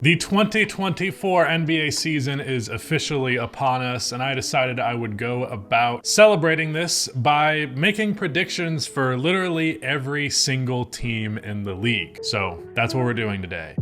The 2024 NBA season is officially upon us, and I decided I would go about celebrating this by making predictions for literally every single team in the league. So that's what we're doing today.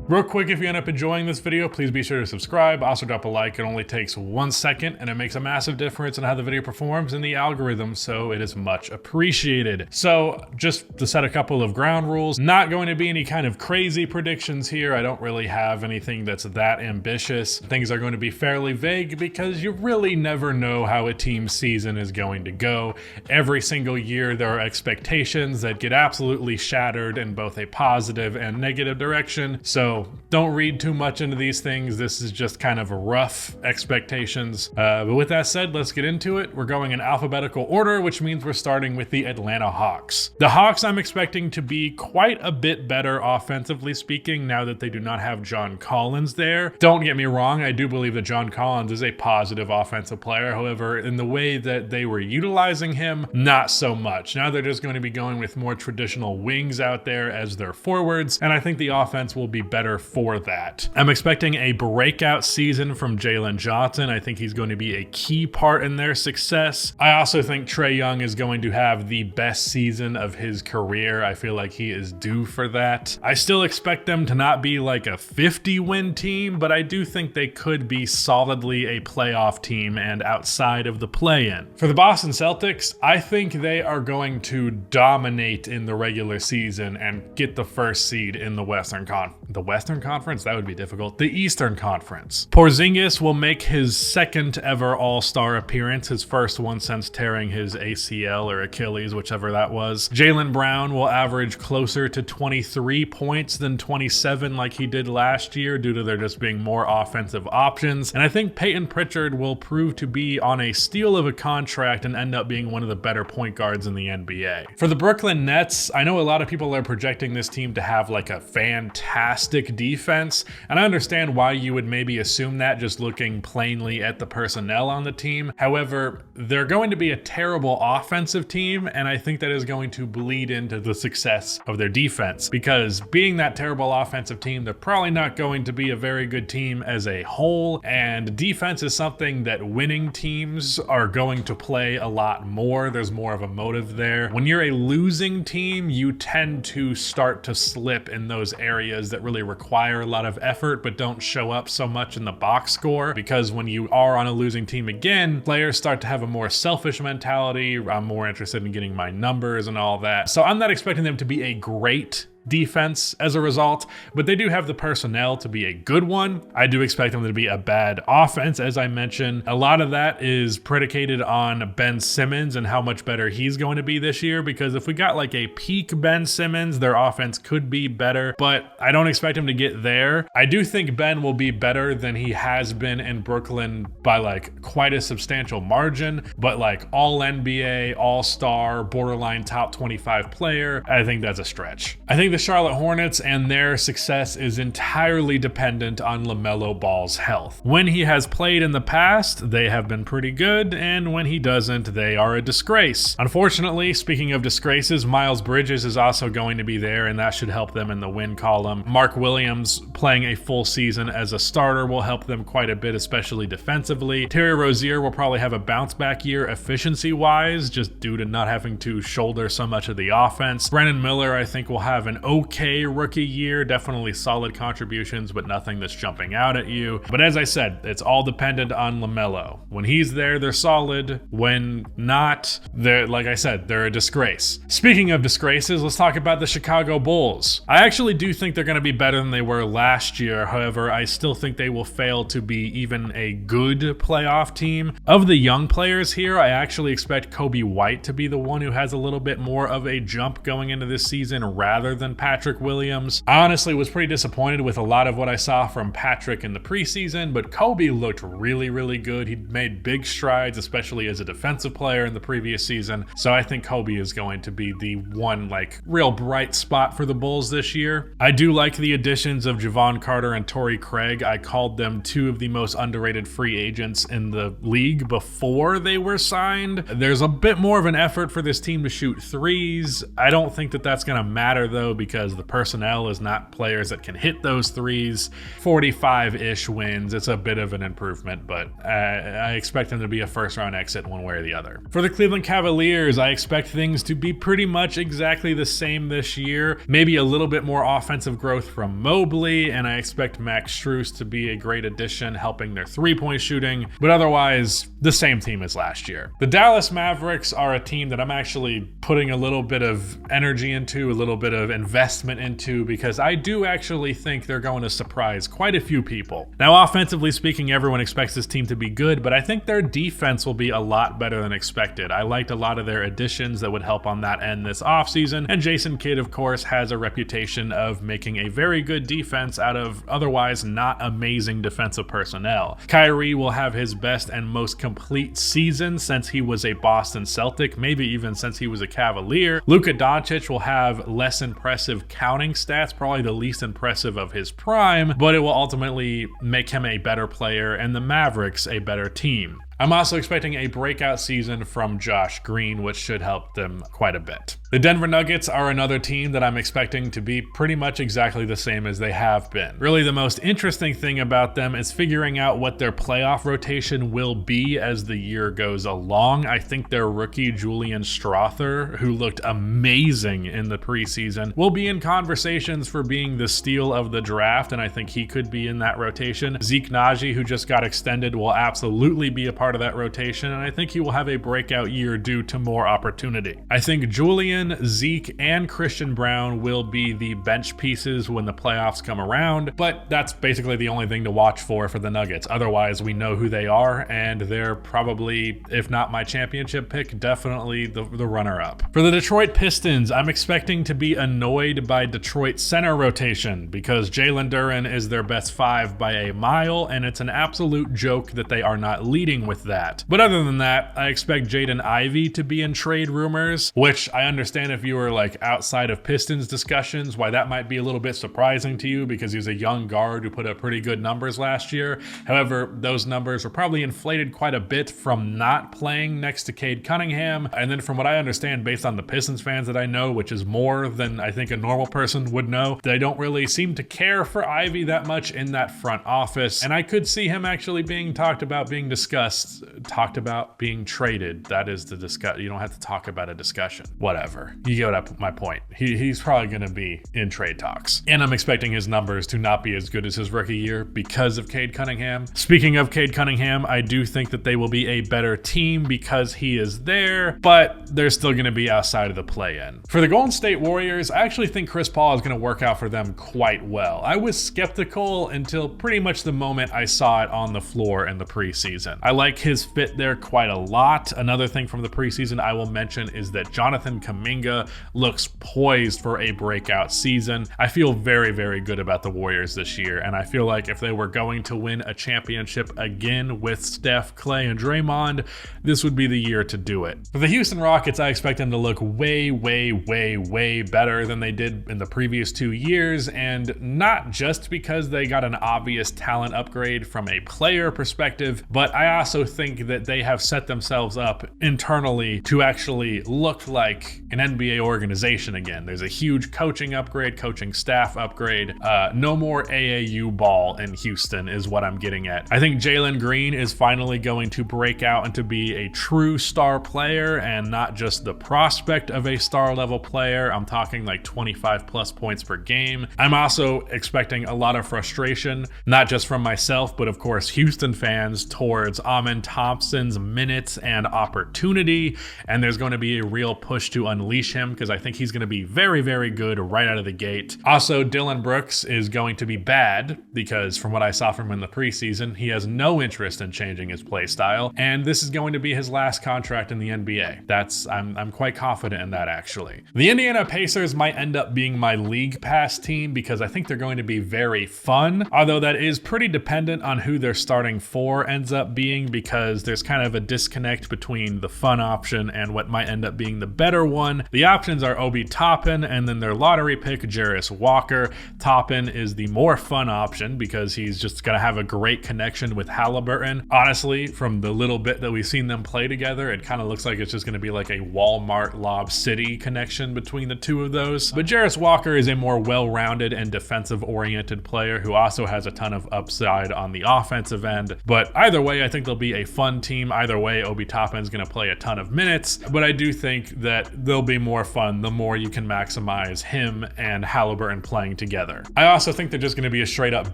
Real quick, if you end up enjoying this video, please be sure to subscribe. Also drop a like. It only takes 1 second and it makes a massive difference in how the video performs in the algorithm, so it is much appreciated. So just to set a couple of ground rules, not going to be any kind of crazy predictions here. I don't really have anything that's that ambitious. Things are going to be fairly vague because you really never know how a team's season is going to go. Every single year there are expectations that get absolutely shattered in both a positive and negative direction. So don't read too much into these things. This is just kind of rough expectations. But with that said, let's get into it. We're going in alphabetical order, which means we're starting with the Atlanta Hawks. The Hawks I'm expecting to be quite a bit better offensively speaking now that they do not have John Collins there. Don't get me wrong, I do believe that John Collins is a positive offensive player. However, in the way that they were utilizing him, not so much. Now they're just going to be going with more traditional wings out there as their forwards, and I think the offense will be better for that. I'm expecting a breakout season from Jalen Johnson. I think he's going to be a key part in their success. I also think Trae Young is going to have the best season of his career. I feel like he is due for that. I still expect them to not be like a 50-win team, but I do think they could be solidly a playoff team and outside of the play-in. For the Boston Celtics, I think they are going to dominate in the regular season and get the first seed in the Western Conference? That would be difficult. The Eastern Conference. Porzingis will make his second ever All-Star appearance, his first one since tearing his ACL or Achilles, whichever that was. Jaylen Brown will average closer to 23 points than 27 like he did last year due to there just being more offensive options. And I think Peyton Pritchard will prove to be on a steal of a contract and end up being one of the better point guards in the NBA. For the Brooklyn Nets, I know a lot of people are projecting this team to have like a fantastic defense, and I understand why you would maybe assume that just looking plainly at the personnel on the team. However, they're going to be a terrible offensive team, and I think that is going to bleed into the success of their defense, because being that terrible offensive team, they're probably not going to be a very good team as a whole, and defense is something that winning teams are going to play a lot more. There's more of a motive there. When you're a losing team, you tend to start to slip in those areas that really require a lot of effort but don't show up so much in the box score, because when you are on a losing team again, players start to have a more selfish mentality. I'm more interested in getting my numbers and all that. So I'm not expecting them to be a great defense as a result, but they do have the personnel to be a good one. I do expect them to be a bad offense, as I mentioned. A lot of that is predicated on Ben Simmons and how much better he's going to be this year, because if we got like a peak Ben Simmons, their offense could be better, but I don't expect him to get there. I do think Ben will be better than he has been in Brooklyn by like quite a substantial margin, but like all NBA, all-star, borderline top 25 player, I think that's a stretch. I think the Charlotte Hornets and their success is entirely dependent on LaMelo Ball's health. When he has played in the past, they have been pretty good, and when he doesn't, they are a disgrace. Unfortunately, speaking of disgraces, Miles Bridges is also going to be there, and that should help them in the win column. Mark Williams playing a full season as a starter will help them quite a bit, especially defensively. Terry Rozier will probably have a bounce back year efficiency-wise, just due to not having to shoulder so much of the offense. Brandon Miller, I think, will have an okay rookie year, definitely solid contributions, but nothing that's jumping out at you. But as I said, it's all dependent on LaMelo. When he's there, they're solid. When not, they're, like I said, they're a disgrace. Speaking of disgraces, let's talk about the Chicago Bulls. I actually do think they're going to be better than they were last year. However, I still think they will fail to be even a good playoff team. Of the young players here, I actually expect Kobe White to be the one who has a little bit more of a jump going into this season rather than Patrick Williams. I honestly was pretty disappointed with a lot of what I saw from Patrick in the preseason, but Kobe looked really, really good. He made big strides, especially as a defensive player in the previous season. So I think Kobe is going to be the one real bright spot for the Bulls this year. I do like the additions of Javon Carter and Torrey Craig. I called them two of the most underrated free agents in the league before they were signed. There's a bit more of an effort for this team to shoot threes. I don't think that that's going to matter though, because the personnel is not players that can hit those threes. 45-ish wins. It's a bit of an improvement, but I expect them to be a first-round exit one way or the other. For the Cleveland Cavaliers, I expect things to be pretty much exactly the same this year. Maybe a little bit more offensive growth from Mobley, and I expect Max Strus to be a great addition, helping their three-point shooting, but otherwise, the same team as last year. The Dallas Mavericks are a team that I'm actually putting a little bit of energy into, a little bit of investment into, because I do actually think they're going to surprise quite a few people. Now, offensively speaking, everyone expects this team to be good, but I think their defense will be a lot better than expected. I liked a lot of their additions that would help on that end this offseason, and Jason Kidd, of course, has a reputation of making a very good defense out of otherwise not amazing defensive personnel. Kyrie will have his best and most complete season since he was a Boston Celtic, maybe even since he was a Cavalier. Luka Doncic will have less impressive counting stats, probably the least impressive of his prime, but it will ultimately make him a better player and the Mavericks a better team. I'm also expecting a breakout season from Josh Green, which should help them quite a bit. The Denver Nuggets are another team that I'm expecting to be pretty much exactly the same as they have been. Really, the most interesting thing about them is figuring out what their playoff rotation will be as the year goes along. I think their rookie Julian Strawther, who looked amazing in the preseason, will be in conversations for being the steal of the draft, and I think he could be in that rotation. Zeke Naji, who just got extended, will absolutely be a part of that rotation, and I think he will have a breakout year due to more opportunity. I think Julian, Zeke, and Christian Brown will be the bench pieces when the playoffs come around, but that's basically the only thing to watch for the Nuggets. Otherwise, we know who they are, and they're probably, if not my championship pick, definitely the runner-up. For the Detroit Pistons, I'm expecting to be annoyed by Detroit's center rotation because Jalen Duren is their best five by a mile, and it's an absolute joke that they are not leading with that. But other than that, I expect Jaden Ivey to be in trade rumors, which I understand if you were outside of Pistons discussions, why that might be a little bit surprising to you because he's a young guard who put up pretty good numbers last year. However, those numbers were probably inflated quite a bit from not playing next to Cade Cunningham. And then from what I understand, based on the Pistons fans that I know, which is more than I think a normal person would know, they don't really seem to care for Ivey that much in that front office. And I could see him actually being talked about, being discussed, talked about being traded. That is the discuss. You don't have to talk about a discussion. Whatever. You get my point. He's probably going to be in trade talks. And I'm expecting his numbers to not be as good as his rookie year because of Cade Cunningham. Speaking of Cade Cunningham, I do think that they will be a better team because he is there, but they're still going to be outside of the play-in. For the Golden State Warriors, I actually think Chris Paul is going to work out for them quite well. I was skeptical until pretty much the moment I saw it on the floor in the preseason. I like his fit there quite a lot. Another thing from the preseason I will mention is that Jonathan Kuminga looks poised for a breakout season. I feel very, very good about the Warriors this year, and I feel like if they were going to win a championship again with Steph, Clay, and Draymond, this would be the year to do it. For the Houston Rockets, I expect them to look way, way, way, way better than they did in the previous 2 years, and not just because they got an obvious talent upgrade from a player perspective, but I also think that they have set themselves up internally to actually look like an NBA organization again. There's a huge coaching upgrade, coaching staff upgrade. No more AAU ball in Houston is what I'm getting at. I think Jalen Green is finally going to break out and to be a true star player and not just the prospect of a star level player. I'm talking 25 plus points per game. I'm also expecting a lot of frustration, not just from myself, but of course Houston fans towards Amen Thompson's minutes and opportunity. And there's going to be a real push to unleash unleash him because I think he's going to be very, very good right out of the gate. Also, Dylan Brooks is going to be bad because from what I saw from him in the preseason, he has no interest in changing his play style, and this is going to be his last contract in the NBA. I'm quite confident in that, actually. The Indiana Pacers might end up being my league pass team because I think they're going to be very fun, although that is pretty dependent on who their starting four ends up being because there's kind of a disconnect between the fun option and what might end up being the better one. The options are Obi Toppin and then their lottery pick, Jarris Walker. Toppin is the more fun option because he's just going to have a great connection with Halliburton. Honestly, from the little bit that we've seen them play together, it kind of looks like it's just going to be like a Walmart Lob City connection between the two of those. But Jarris Walker is a more well-rounded and defensive-oriented player who also has a ton of upside on the offensive end. But either way, I think they'll be a fun team. Either way, Obi Toppin's going to play a ton of minutes, but I do think that they'll be more fun the more you can maximize him and Halliburton playing together. I also think they're just going to be a straight-up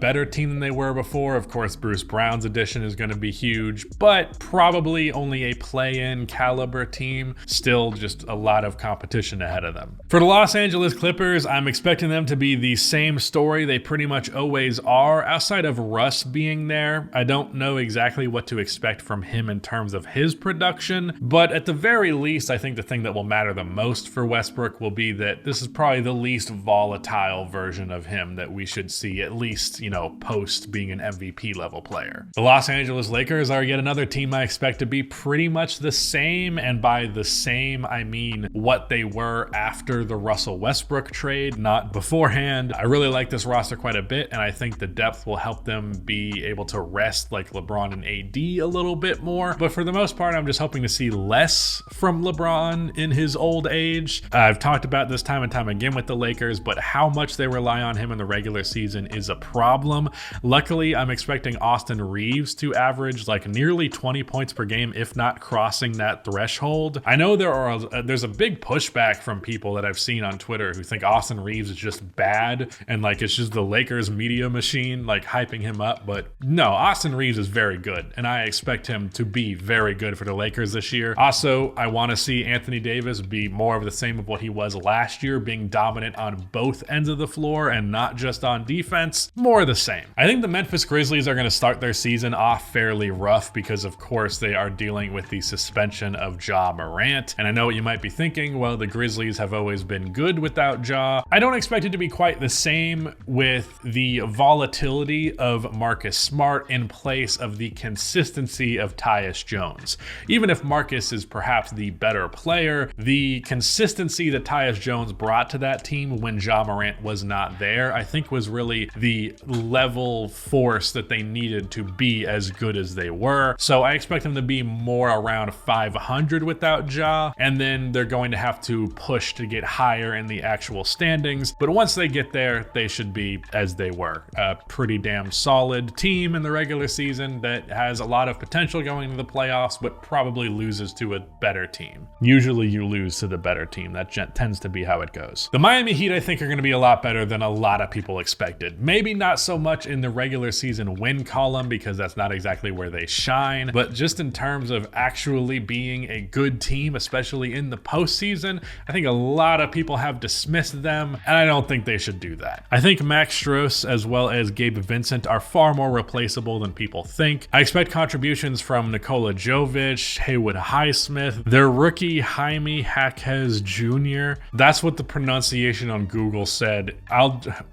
better team than they were before. Of course, Bruce Brown's addition is going to be huge, but probably only a play-in caliber team. Still just a lot of competition ahead of them. For the Los Angeles Clippers, I'm expecting them to be the same story they pretty much always are. Outside of Russ being there, I don't know exactly what to expect from him in terms of his production, but at the very least, I think the thing that will matter the most for Westbrook will be that this is probably the least volatile version of him that we should see, at least, post being an MVP level player. The Los Angeles Lakers are yet another team I expect to be pretty much the same, and by the same, I mean what they were after the Russell Westbrook trade, not beforehand. I really like this roster quite a bit, and I think the depth will help them be able to rest like LeBron and AD a little bit more, but for the most part, I'm just hoping to see less from LeBron in his old age. I've talked about this time and time again with the Lakers, but how much they rely on him in the regular season is a problem. Luckily, I'm expecting Austin Reeves to average like nearly 20 points per game, if not crossing that threshold. I know there's a big pushback from people that I've seen on Twitter who think Austin Reeves is just bad and like it's just the Lakers media machine like hyping him up, but no, Austin Reeves is very good and I expect him to be very good for the Lakers this year. Also, I want to see Anthony Davis be more of the same of what he was last year, being dominant on both ends of the floor and not just on defense. More of the same. I think the Memphis Grizzlies are going to start their season off fairly rough because of course they are dealing with the suspension of Ja Morant. And I know what you might be thinking, well, the Grizzlies have always been good without Ja. I don't expect it to be quite the same with the volatility of Marcus Smart in place of the consistency of Tyus Jones. Even if Marcus is perhaps the better player, the consistency that Tyus Jones brought to that team when Ja Morant was not there, I think was really the level force that they needed to be as good as they were. So I expect them to be more around 500 without Ja, and then they're going to have to push to get higher in the actual standings. But once they get there, they should be as they were. A pretty damn solid team in the regular season that has a lot of potential going into the playoffs, but probably loses to a better team. Usually you lose to the better team. That tends to be how it goes. The Miami Heat, I think, are going to be a lot better than a lot of people expected. Maybe not so much in the regular season win column because that's not exactly where they shine, but just in terms of actually being a good team, especially in the postseason, I think a lot of people have dismissed them, and I don't think they should do that. I think Max Strus as well as Gabe Vincent are far more replaceable than people think. I expect contributions from Nikola Jovic, Haywood Highsmith, their rookie Jaime Jaquez Jr. That's what the pronunciation on Google said.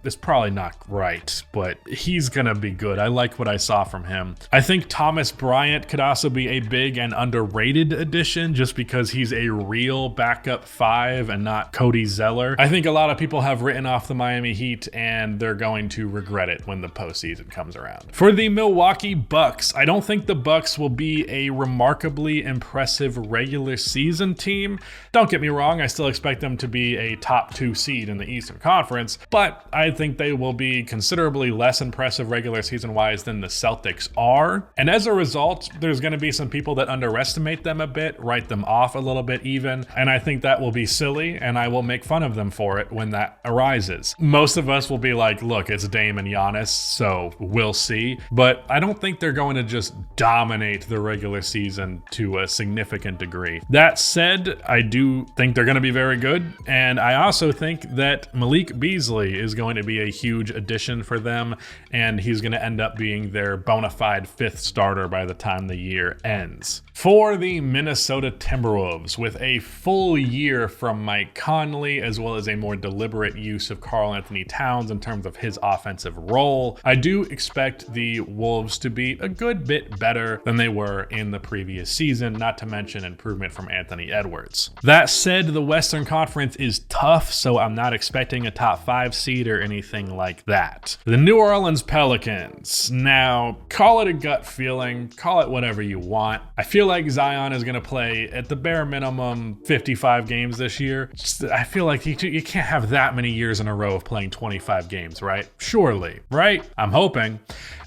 It's probably not right, but he's gonna be good. I like what I saw from him. I think Thomas Bryant could also be a big and underrated addition just because he's a real backup five and not Cody Zeller. I think a lot of people have written off the Miami Heat and they're going to regret it when the postseason comes around. For the Milwaukee Bucks, I don't think the Bucks will be a remarkably impressive regular season team. Don't get me wrong, I still expect them to be a top 2 seed in the Eastern Conference, but I think they will be considerably less impressive regular season wise than the Celtics are. And as a result, there's going to be some people that underestimate them a bit, write them off a little bit even, and I think that will be silly and I will make fun of them for it when that arises. Most of us will be like, look, it's Dame and Giannis, so we'll see, but I don't think they're going to just dominate the regular season to a significant degree. That said, I do think they're going to be very good. And I also think that Malik Beasley is going to be a huge addition for them, and he's going to end up being their bona fide 5th starter by the time the year ends. For the Minnesota Timberwolves, with a full year from Mike Conley, as well as a more deliberate use of Karl Anthony Towns in terms of his offensive role, I do expect the Wolves to be a good bit better than they were in the previous season, not to mention improvement from Anthony Edwards. That said, the Western Conference is tough, so I'm not expecting a top 5 seed or anything like that. The New Orleans Pelicans. Now, call it a gut feeling, call it whatever you want. I feel like Zion is going to play at the bare minimum 55 games this year. I feel like you can't have that many years in a row of playing 25 games, right? Surely, right? I'm hoping.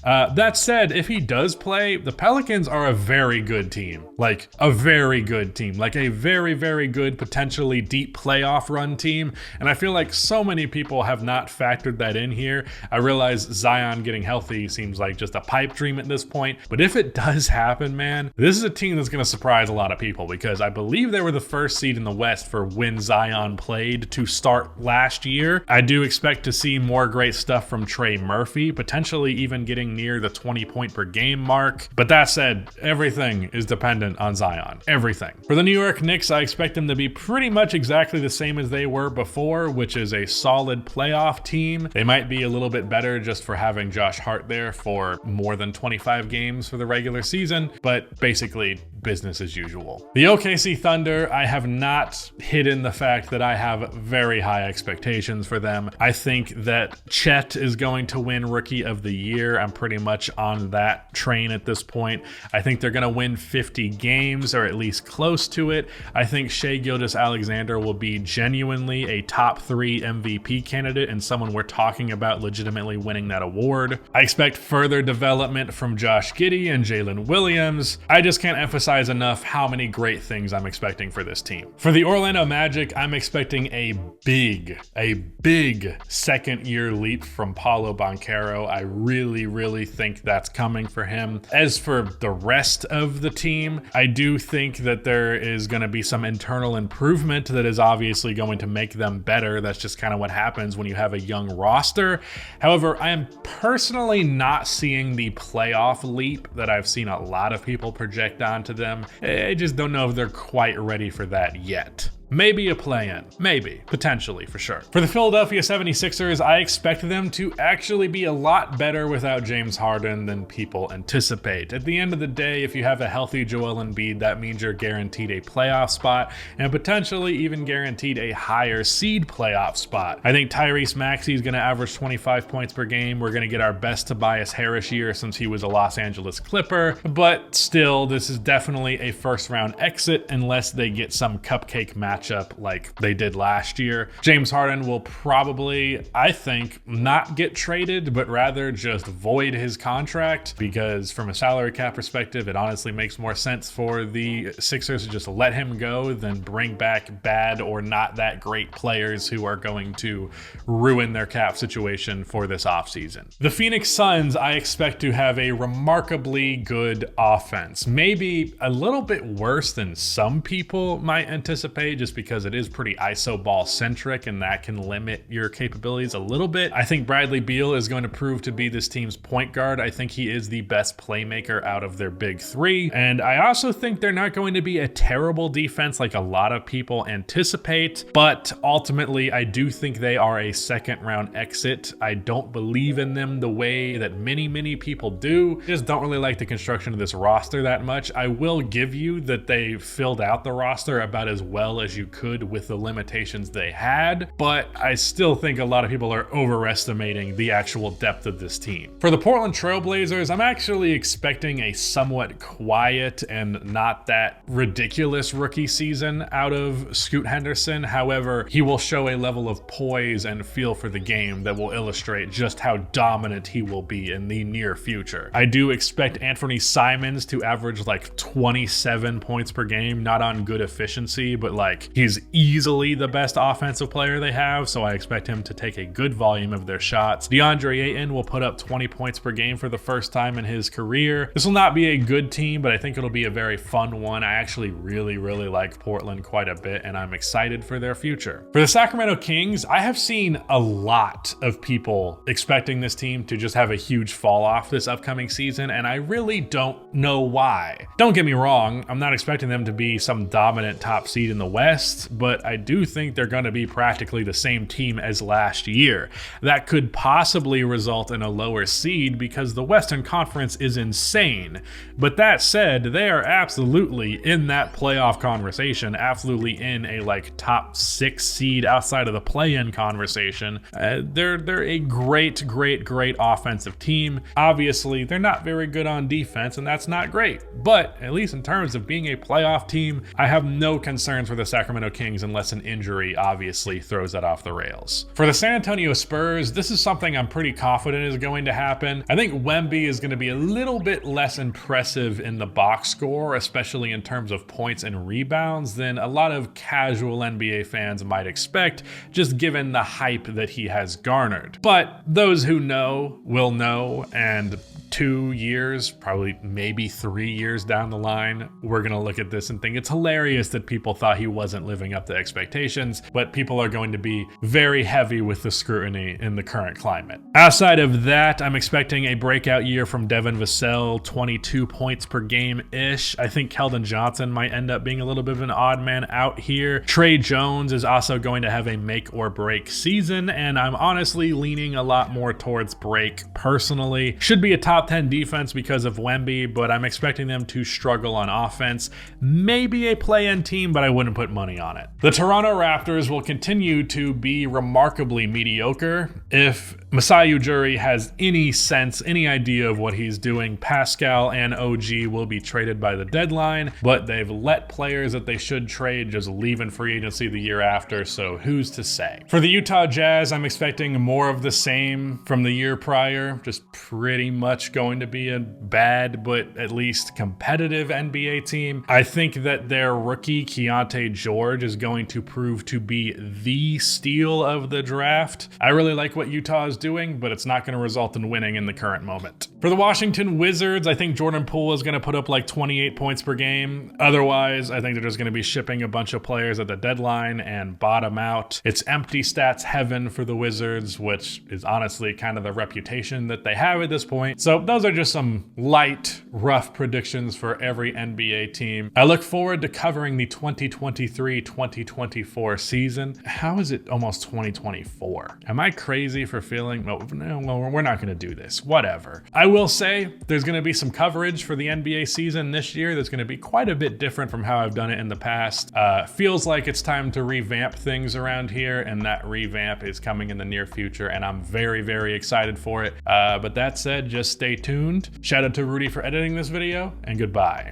That said, if he does play, the Pelicans are a very good team. Like a very good team. Like a very, very good, potentially deep playoff run team. And I feel like so many people have not factored that in here. I realize Zion getting healthy seems like just a pipe dream at this point. But if it does happen, man, this is a team that's going to surprise a lot of people, because I believe they were the 1st seed in the West for when Zion played to start last year. I do expect to see more great stuff from Trey Murphy, potentially even getting near the 20 point per game mark. But that said, everything is dependent on Zion. Everything. For the New York Knicks, I expect them to be pretty much exactly the same as they were before, which is a solid playoff team. They might be a little bit better just for having Josh Hart there for more than 25 games for the regular season, but basically business as usual. The OKC Thunder, I have not hidden the fact that I have very high expectations for them. I think that Chet is going to win Rookie of the Year. I'm pretty much on that train at this point. I think they're going to win 50 games, or at least close to it. I think Shai Gilgeous-Alexander will be genuinely a top 3 MVP candidate and someone we're talking about legitimately winning that award. I expect further development from Josh Giddey and Jalen Williams. I just can't emphasize enough how many great things I'm expecting for this team. For the Orlando Magic, I'm expecting a big 2nd year leap from Paolo Banchero. I really think that's coming for him. As for the rest of the team, I do think that there is going to be some internal improvement that is obviously going to make them better. That's just kind of what happens when you have a young roster. However, I am personally not seeing the playoff leap that I've seen a lot of people project onto them. I just don't know if they're quite ready for that yet. Maybe a play-in. Maybe. Potentially, for sure. For the Philadelphia 76ers, I expect them to actually be a lot better without James Harden than people anticipate. At the end of the day, if you have a healthy Joel Embiid, that means you're guaranteed a playoff spot and potentially even guaranteed a higher seed playoff spot. I think Tyrese Maxey is going to average 25 points per game. We're going to get our best Tobias Harris year since he was a Los Angeles Clipper. But still, this is definitely a first-round exit unless they get some cupcake matchup like they did last year. James Harden will probably, I think, not get traded, but rather just void his contract, because from a salary cap perspective, it honestly makes more sense for the Sixers to just let him go than bring back bad or not that great players who are going to ruin their cap situation for this offseason. The Phoenix Suns, I expect to have a remarkably good offense. Maybe a little bit worse than some people might anticipate, just because it is pretty iso ball centric and that can limit your capabilities a little bit. I think Bradley Beal is going to prove to be this team's point guard. I think he is the best playmaker out of their big 3. And I also think they're not going to be a terrible defense like a lot of people anticipate, but ultimately I do think they are a 2nd round exit. I don't believe in them the way that many people do. Just don't really like the construction of this roster that much. I will give you that they filled out the roster about as well as you could with the limitations they had, but I still think a lot of people are overestimating the actual depth of this team. For the Portland Trailblazers, I'm actually expecting a somewhat quiet and not that ridiculous rookie season out of Scoot Henderson. However, he will show a level of poise and feel for the game that will illustrate just how dominant he will be in the near future. I do expect Anthony Simons to average like 27 points per game, not on good efficiency, but like mark. He's easily the best offensive player they have, so I expect him to take a good volume of their shots. DeAndre Ayton will put up 20 points per game for the first time in his career. This will not be a good team, but I think it'll be a very fun one. I actually really like Portland quite a bit, and I'm excited for their future. For the Sacramento Kings, I have seen a lot of people expecting this team to just have a huge fall off this upcoming season, and I really don't know why. Don't get me wrong, I'm not expecting them to be some dominant top seed in the West, but I do think they're going to be practically the same team as last year. That could possibly result in a lower seed because the Western Conference is insane. But that said, they are absolutely in that playoff conversation, absolutely in a like top 6 seed outside of the play-in conversation. They're a great offensive team. Obviously, they're not very good on defense, and that's not great. But at least in terms of being a playoff team, I have no concerns for the Sacramento Kings unless an injury obviously throws that off the rails. For the San Antonio Spurs, this is something I'm pretty confident is going to happen. I think Wemby is going to be a little bit less impressive in the box score, especially in terms of points and rebounds, than a lot of casual NBA fans might expect, just given the hype that he has garnered. But those who know will know, and 2 years, probably maybe 3 years down the line, we're gonna look at this and think it's hilarious that people thought he wasn't living up to expectations, but people are going to be very heavy with the scrutiny in the current climate. Outside of that, I'm expecting a breakout year from Devin Vassell, 22 points per game-ish. I think Keldon Johnson might end up being a little bit of an odd man out here. Trey Jones is also going to have a make or break season, and I'm honestly leaning a lot more towards break personally. Should be a top 10 defense because of Wemby, but I'm expecting them to struggle on offense. Maybe a play-in team, but I wouldn't put money on it. The Toronto Raptors will continue to be remarkably mediocre. If Masai Ujiri has any sense, any idea of what he's doing, Pascal and OG will be traded by the deadline, but they've let players that they should trade just leave in free agency the year after, so who's to say? For the Utah Jazz, I'm expecting more of the same from the year prior, just pretty much going to be a bad but at least competitive NBA team. I think that their rookie Keontae George is going to prove to be the steal of the draft. I really like what Utah is doing, but it's not going to result in winning in the current moment. For the Washington Wizards, I think Jordan Poole is going to put up like 28 points per game. Otherwise, I think they're just going to be shipping a bunch of players at the deadline and bottom out. It's empty stats heaven for the Wizards, which is honestly kind of the reputation that they have at this point. So those are just some light, rough predictions for every NBA team. I look forward to covering the 2023-2024 season. How is it almost 2024? Am I crazy for feeling, well, we're not going to do this. Whatever. I will say there's going to be some coverage for the NBA season this year that's going to be quite a bit different from how I've done it in the past. Feels like it's time to revamp things around here, and that revamp is coming in the near future, and I'm very excited for it. But that said, just stay tuned. Shout out to Rudy for editing this video, and goodbye.